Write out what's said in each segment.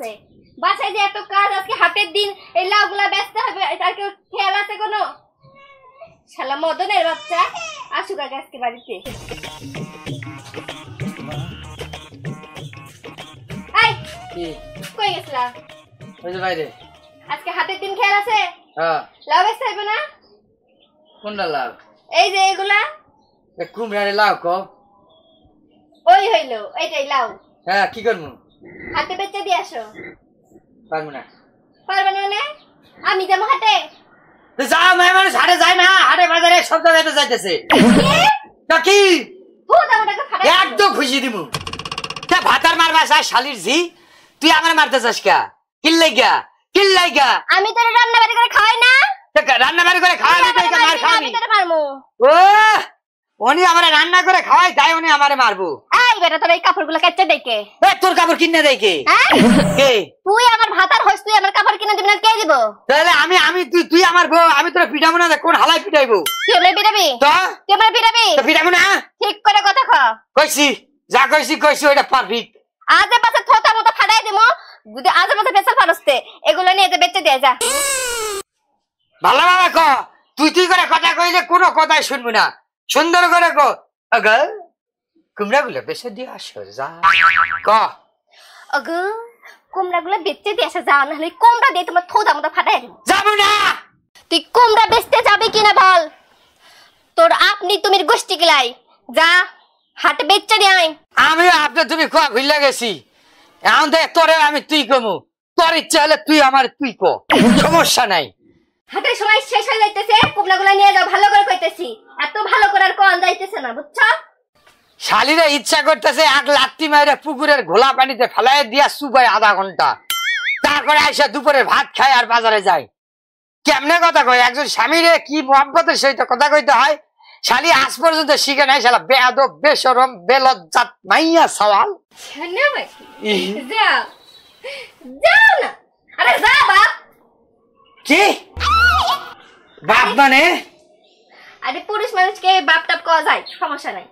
আছে বাসায় যে এত কাজ আজকে হাটের দিন এই লাউগুলা বেচতে হবে আর কেউ খেয়াল আছে কোনো শালা মদনের বাচ্চা আসুক আগে আজকে বাড়িতে এই কি কই গেছলা ওই যে বাইরে আজকে হাটের দিন খেয়াল আছে হ্যাঁ লাউ বেচতে হবে না কোনটা লাউ এই যে এগুলা এ কুমড়ারে লাউ কো ওই হইলো এইটাই লাউ হ্যাঁ কি করব হাতে বেচে দিয়ে আসো পারবো না পারবে না মানে আমি যাবো হাটে যাও মেহমান হাটে যাই না হাটে বাজারে সব জায়গায় যাইতেছে তা কি একদম খুশি দিমু তা ভাতার মারবা চাই শালির জি তুই আমার মারতে চাস কা কিল্লাই গা আমি তোর রান্না বাড়ি করে খাওয়াই না রান্না বাড়ি করে খাওয়াই না মার খাওয়াবি আমি তোরে মারমু ও উনি আমারে রান্না করে খাওয়াই তাই উনি আমারে মারবো এই বেটা তোর এই কাপড়গুলো কেচে দেকে এ তোর কাপড় কিনে দেই কে কে তুই আমার ভাতার হইস তুই আমার কাপড় কিনে দিবি না কে দিব তাহলে আমি তুই আমার বউ আমি তোর পিটাবো না কোন হালাই পিটাইবো তুই আমার পিটাবি তো তুই আমার পিটাবি তো পিটাবো না ঠিক করে কথা ক কইছি যা কইছি ওটা পারফেক্ট আজে পাশে থোতা মতো ফাটাই দিমু যদি আজে পাশে পেছাল ফারস্তে এগুলো নিয়ে যে বেচে দিয়ে যা ভালো ভাবে ক তুই করে কথা কইলে কোনো কথাই শুনবো না সুন্দর করে ক আগা কুমড়াগুলো বেচে দিয়ে আসো যা ক আগা কুমড়াগুলো বেচে দিয়ে আসা যা না হলে কুমড়া দিয়ে তোমার থোতা মতো ফাটাই দিমু যাবো না তুই কুমড়া বেচতে যাবি কিনা বল তোর আপনি তুমির গোষ্ঠী গিলাই যা হাট বেচে দিয়ে আই আমি আপনি তুমি কোয়া ভুলে গেছি এখন দেখ তোরে আমি তুই কমু তোর ইচ্ছা হলে তুই আমার তুই ক সমস্যা নাই হাটের সময় শেষ হয়ে যাইতেছে কুমড়াগুলো নিয়ে যাও ভালো করে কইতেছি এত ভালো করে আর কোন যাইতেছে না বুঝছো শালিরা ইচ্ছা করতেছে এক লাত্তি মাইরে পুকুরের ঘোলা পানিতে ফেলাই দিয়া সুবাই আধা ঘন্টা তারপরে আইসা দুপুরে ভাত খায় আর বাজারে যায় কেমনে কথা কয় একজন স্বামীরে কি মহব্বতের সহিত কথা কইতে হয় শালি আজ পর্যন্ত শিখে নাই শালা বেয়াদব বেশরম বেলজ্জাত মাইয়া সওয়াল যাও যাও না আরে যা বাপ কি বাপ মানে আরে পুরুষ মানুষকে বাপ টাপ কওয়া যায় সমস্যা নাই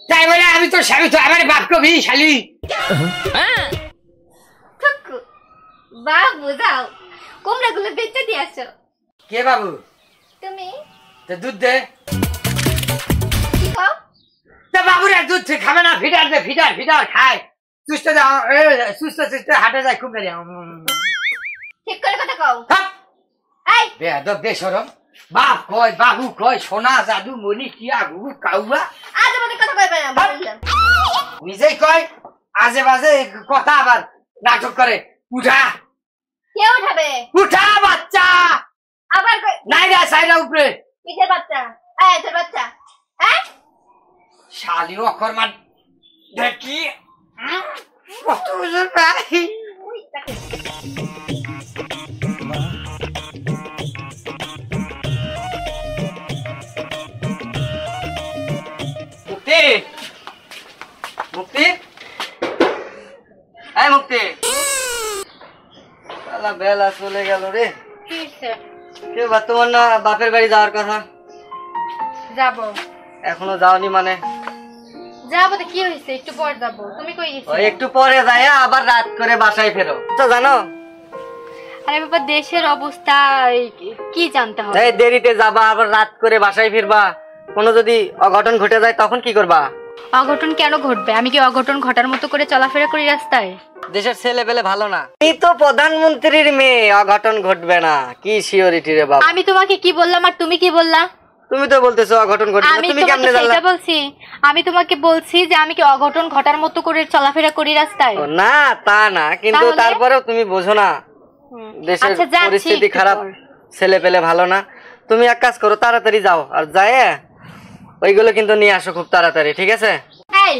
তাই বলে আমি তো স্বামী তো আমার বাপ কবি শালি ঠুকু বাবু যাও কুমড়াগুলো বেচে দিয়ে আসো কে বাবু তুমি তো দুধ দে কি কও তা বাবুরা দুধ খাবে না ফিডার খায় সুস্থ হাটে যায় খুব ঠিক করে কথা কও এই বেয়াদব বেশরম বাপ কয় বাবু কয় সোনা জাদু মনি টিয়া গুগু কাউয়া আজ আমাদের কথা কইবে না বললাম নিজেই কয় আজে বাজে কথা আবার নাটক করে উঠা কে উঠাবে উঠা বাচ্চা আবার কই নাই রে সাইরা উপরে কিসের বাচ্চা এই তোর বাচ্চা হ্যাঁ শালি অকর্মা দেখি কত বছর ভাই মুক্তি এই মুক্তি শালা বেলা চলে গেল রে কে বা তোমার না বাপের বাড়ি যাওয়ার কথা যাব এখনো যাওনি মানে যাবো তো কি হইছে একটু পর যাব তুমি কই গেছো একটু পরে যায় আবার রাত করে বাসায় ফেরো তো জানো আরে বাবা দেশের অবস্থা কি জানতে হবে এই দেরিতে যাবা আবার রাত করে বাসায় ফিরবা কোনো যদি অঘটন ঘটে যায় তখন কি করবা অঘটন কেন ঘটবে আমি কি অঘটন ঘটার মতো করে চলাফেরা করি রাস্তায় দেশের ছেলে পেলে ভালো না এই তো প্রধানমন্ত্রীর মেয়ে অঘটন ঘটবে না কি সিওরিটি রে বাবা আমি তোমাকে কি বললাম আর তুমি কি বললা তুমি তো বলতেছো অঘটন ঘটবে তুমি কেমনে জানলা সেটা বলছি আমি তোমাকে বলছি যে আমি কি অঘটন ঘটার মতো করে চলাফেরা করি রাস্তায় না তা না কিন্তু তারপরেও তুমি বোঝো না দেশের পরিস্থিতি খারাপ ছেলে পেলে ভালো না তুমি এক কাজ করো তাড়াতাড়ি যাও আর যায় ওইগুলো কিন্তু নিয়ে আসো খুব তাড়াতাড়ি ঠিক আছে এই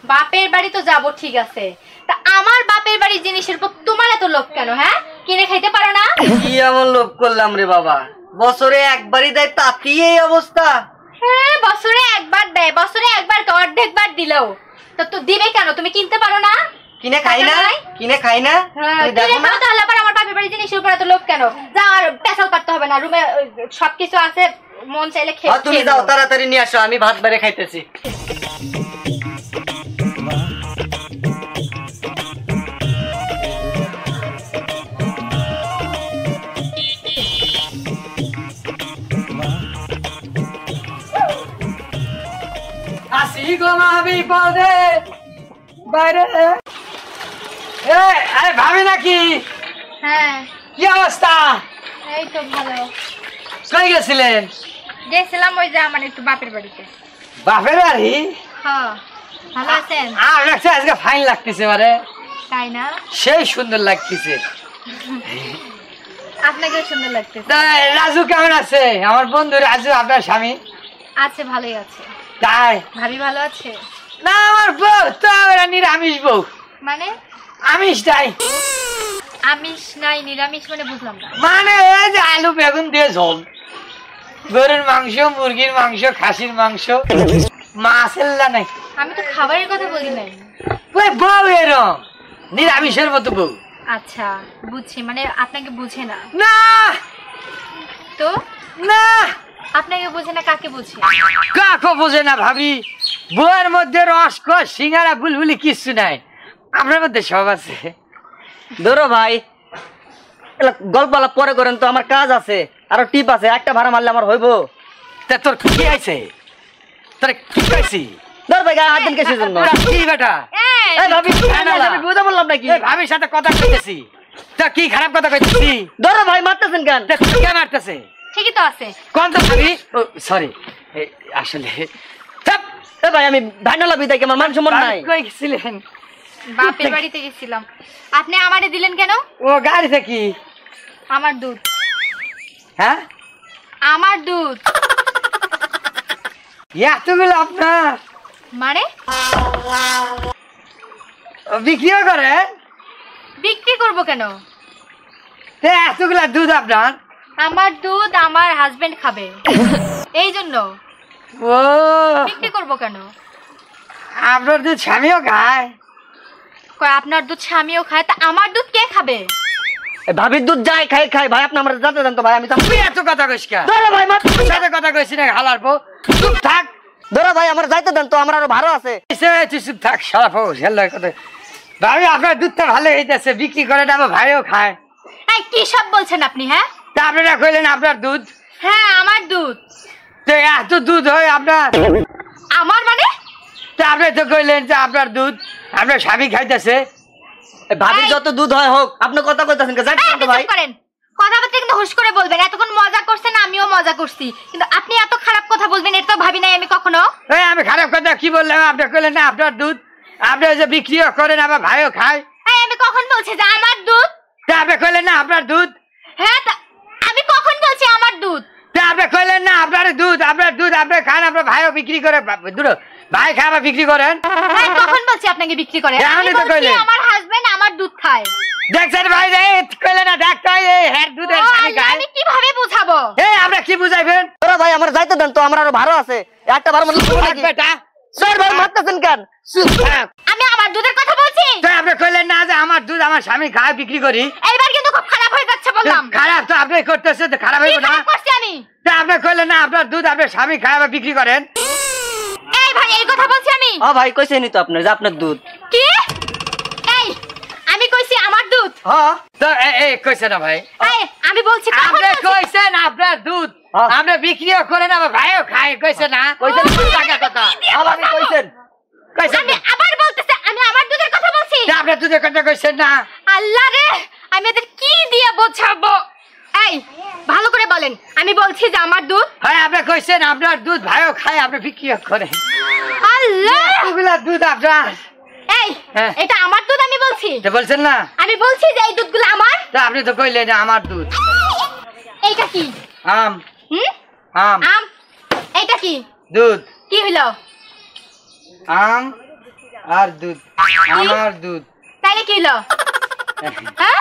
বাপের বাড়ি তো যাব ঠিক আছে তা আমার বাপের বাড়ির জিনিসের উপর তোমার এত লোভ কেন হ্যাঁ কিনে খাইতে পারো না কি এমন লোভ করলাম রে বাবা বছরে একবারই দেয় তাতেই এই অবস্থা হ্যাঁ বছরে একবার দেয় বছরে একবার অর্ধেকবার দিলেও তো দিবে কেন তুমি কিনতে পারো না কিনে খাই না তুই দেখো না তাহলে আবার আমার বাপের বাড়ির জিনিসের উপর এত লোভ কেন যা আর পেছাল পারতে হবে না রুমে সবকিছু আছে মন চাইলে খেয়ে তুমি যাও তাড়াতাড়ি নিয়ে আসো আমি ভাত বেড়ে খাইতেছি কি গো মা বিপদে বাইরে আরে ভাবি নাকি? হ্যাঁ কি অবস্থা? এই তো ভালো। কই গেছিলেন? গেছিলাম ওই যে আমার একটু বাপের বাড়িতে। বাপের বাড়ি? হ্যাঁ ভালো আছেন? আজকে ফাইন লাগতেছে মানে তাই না? সেই সুন্দর লাগতেছে। আপনাকেও সুন্দর লাগতেছে। রাজু কেমন আছে? আমার বন্ধু রাজু, আপনার স্বামী? আছে, ভালোই আছে। তাই? ভাবি ভালো আছে? না আমার বউ তো নিরামিষ বউ। মানে? আমিষ নাই। আমিষ নাই নিরামিষ মানে বুঝলাম না। মানে ওই যে আলু বেগুন দিয়ে ঝোল, গরুর মাংস, মুরগির মাংস, খাসির মাংস, মাছের নাই। আমি তো খাবারের কথা বলি নাই। ওই বউ এরম নিরামিষের মতো বউ। আচ্ছা বুঝছি, মানে আপনাকে বুঝে না। না তো না আপনাকে বুঝে না, কাকে বুঝে? কাকে বোঝে না ভাবি? বউয়ের মধ্যে রসকস সিঙ্গারা বুলবুলি কিচ্ছু নাই, আপনার মধ্যে সব আছে। ধরো ভাই, গল্প পরে করেন তো, আমার কাজ আছে, আরো টিপ আছে, একটা ভাড়া মারলে আমার হইব। তা তোর কি আছে? তোর কি পাইছি? ধর ভাই গায়ে হাত দিন কিসের জন্য? কি বেটা? এই ভাবি আমি বুঝতে বললাম নাকি? ভাবির সাথে কথা কইতেছি, তা কি খারাপ কথা কইতেছি? ধরো ভাই মারতেছেন কেন? কে মারতেছে? ঠিকই তো আছে। কোন তো ভাবি? সরি আসলে এ ভাই আমি ভাইনালা বিদায়, আমার মান সম্মান নাই। কই গেছিলেন? বাপের বাড়িতে গেছিলাম। আপনি আমারে দিলেন কেন? ও গাড়িতে কি? আমার দুধ। হ্যাঁ আমার দুধ। এতগুলো আপনার? মানে বিক্রিও করেন? বিক্রি করব কেন? এতগুলা দুধ আপনার? আমার দুধ আমার হাজবেন্ড খাবে, এই জন্য। ও বিক্রি করব কেন? আপনার দুধ স্বামীও খায়? কয় আপনার দুধ স্বামীও খায়, তা আমার দুধ কে খাবে? ভাবির দুধ যাই খাই খাই ভাই, আপনি আমার জানতে দেন তো ভাই। আমি তুই এত কথা কইস কা? ধরো ভাই তোর সাথে কথা কইছি না হালার পো, চুপ থাক। ধরো ভাই আমার যাইতে দেন তো, আমার আরো ভাড়া আছে। তুই চুপ থাক শালা পো, হেল্লার কথা। ভাবি আপনার দুধটা ভালো হইতেছে, বিক্রি করে না, আমার ভাইও খায়। এই কি সব বলছেন আপনি? হ্যাঁ তা আপনারা কইলেন আপনার দুধ? হ্যাঁ আমার দুধ। তো এত দুধ হয় আপনার? আমার মানে? তা আপনি তো কইলেন যে আপনার দুধ আপনার স্বামী খাইতেছে। ভাবির যত দুধ হয় হোক, আপনি কথা কইতাছেন কে? যাইতে দেন তো ভাই। করেন কথাবার্তা কিন্তু হুশ করে বলবেন। এতক্ষণ মজা করছেন, আমিও মজা করছি, কিন্তু আপনি এত খারাপ কথা বলবেন এটা তো ভাবি নাই আমি কখনো। এই আমি খারাপ কথা কি বললাম? আপনি কইলেন না আপনার দুধ, আপনি যে বিক্রিও করেন, আমার ভাইও খায়। এই আমি কখন বলছি যে আমার দুধ? তা আপনি কইলেন না আপনার দুধ? হ্যাঁ আমি কখন বলছি আমার দুধ? তা আপনি কইলেন না আপনার দুধ, আপনার দুধ আপনি খান, আপনার ভাইও বিক্রি করে। দূর ভাই খায় আবার বিক্রি করেন? হ্যাঁ কখন বলছি আপনাকে বিক্রি করে? আমি এমনই তো বলছি কইলেন। আমার হাজবেন্ড আমার দুধ খায়। দেখছেন ভাই রে, কইলেন না ডাক্তার এই হের দুধের ও, স্বামী খায়। আমি কিভাবে বুঝাবো? এই আমরা কি বুঝাইবেন? ধরো ভাই আমার যাইতে দেন তো, আমার আরো ভাড়া আছে, একটা ভাড়া মারলে হইব নাকি? বেটা স্যার ভাই মারতেছেন কেন? চুপ থাক। আমি আমার দুধের কথা বলছি। তো আপনি কইলেন না যে আমার দুধ আমার স্বামী খায় বিক্রি করি? এইবার কিন্তু খুব খারাপ হয়ে যাচ্ছে বললাম। খারাপ তো আপনি করতেছে, তো খারাপ কি হইব না? খারাপ করছি আমি? তা আপনি কইলেন না আপনার দুধ আপনার স্বামী খায় আবার বিক্রি করেন? এই ভাই এই কথা বলছি আমি। ও ভাই কইছেনই তো আপনি যে আপনার দুধ। কি? এই আমি কইছি আমার দুধ। হ্যাঁ তো এই কইছে না ভাই? এই আমি বলছি কখন আপনি বলছি? কইছেন আপনার দুধ হ্যাঁ। আপনি বিক্রিও করেন, আমার ভাইও খায়, কইছে না? কইছেন ও, কি আমি কথা? কি দিয়ে আবার আপনি বোঝাবো? কইছেন। কইছেন আমি না? আবার বলতেছি আমি আমার দুধের কথা বলছি। তা আপনার দুধের কথা কইছেন না? আল্লাহ রে, আমি এদের কি দিয়ে বোঝাবো? এই ভালো করে বলেন, আমি বলছি যে আমার দুধ। হ্যাঁ আপনি কইছেন আপনার দুধ ভাইও খায়, আপনি বিক্রিও করেন। আল্লাহ, এগুলা দুধ আপনার? এই হ্যাঁ। এটা আমার দুধ আমি বলছি। তো বলছেন না? আমি বলছি যে এই দুধগুলো আমার। তা আপনি তো কইলেন আমার দুধ। এইটা কি? আম হুম আম আম। এইটা কি? দুধ। কি হইলো? আম আর দুধ, আমার দুধ। তাইলে কি হইলো? হ্যাঁ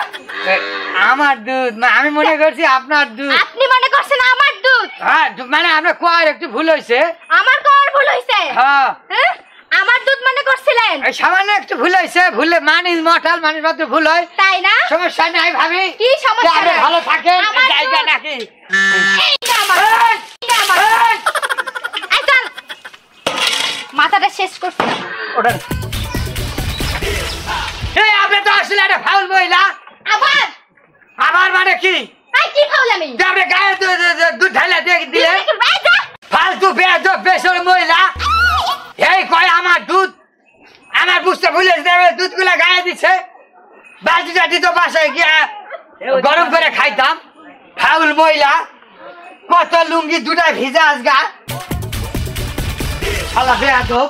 আমার দুধ আমি মনে করছি আপনার দুধ। আপনি মনে করছেন আমার দুধ? হ্যাঁ মানে আপনার কোয়ার একটু ভুল হয়েছে। আমার কোর ভুল হইছে? হ্যাঁ হ্যাঁ আমার দুধ মনে করছিলেন? এই সামান্য একটু ভুল হয়েছে, ভুলে মানুষ মশাল মানুষ মাত্র ভুল হয়, তাই না? সমস্যা নাই ভাবি। কি সমস্যা আপনি নাই? ভালো থাকেন, আমার জায়গা দুধ। নাকি? এইটা আমার। এই! এইটা আমার। এই! এই চল। মাথাটা শেষ করছি। ওঠেন। এই আপনি তো আসলে একটা ফাউল মহিলা। আবার আমার মানে কি? এই কি ফাউল আমি? যে আপনি গায়ে দুধ ঢাইলা দিয়ে দিলেন, এই যা। ফালতু বেয়াদব বেসর মহিলা। এই কয় ভুলে যাবে দুধগুলা গায়ে দিচ্ছে বালতি টাটি তো বাসায় গিয়া গরম করে খাইতাম ফাউল মহিলা কত লুঙ্গি দুটা ভিজা আজগা শালা বেয়াদব